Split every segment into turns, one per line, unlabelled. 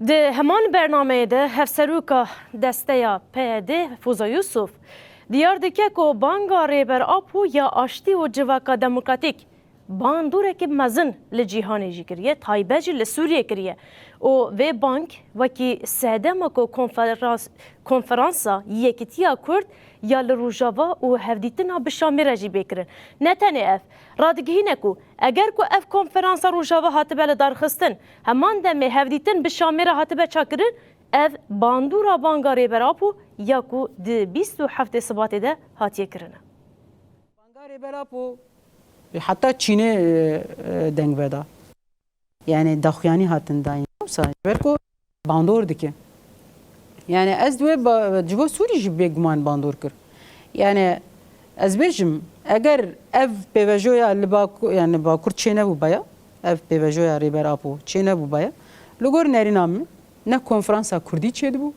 ده همان برنامه ده هفسروکا دسته PYD فوزا یوسف دیار دکه که بانگا ریبر آپو یا آشتی و جواکا دموکراتیک باندوره که مزن لجیهانی جی کریه تایبه جی لسوریه کریه و بانک وکی سهدما که کنفرانسا یکیتیا کرد یا لروجاوا و هفدیتنا بشامی رجی بکرن نتنه اف رادگهینه کو اگر کو اف کنفرانسا روجاوا هاتبه لدارخستن همان دمه هفدیتن بشامی را هاتبه چاکرن اف باندورا بانگا ریبراپو یا کو ده 27 سباته ده هاتیه کرنه
بانگا ریبراپو حتی چینه دنگ ودا yani daxuyani hatin dayin berko bandor dike yani ez dwe civo Suriye ji begman bandor kir yani ez bejim eğer ev pevejoya li yani ba Kürt çene bu baya ev pevejoya riber apo çene bu baya logor nerinam mi ne konferansa Kürdi çedi bu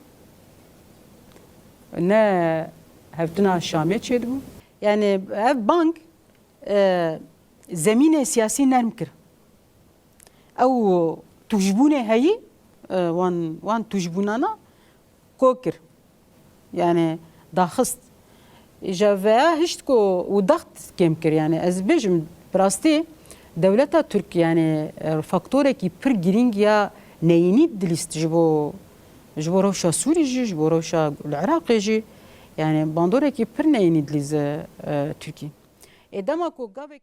ne hevtina Şamiye çedi bu yani ev bank zemine siyasi nerm kir او تجبونه هي وان تجبوننا كوكر يعني داخست جافا هشتكو وضغط كيمكر يعني ازبجم براستي دولتا ترك يعني فاكتوري كي بر جرينج يا نيني دليست جبو روشا سوري جبو روشا العراقي جي يعني باندوري كي بر نيني دليز تركي ادما كو غافي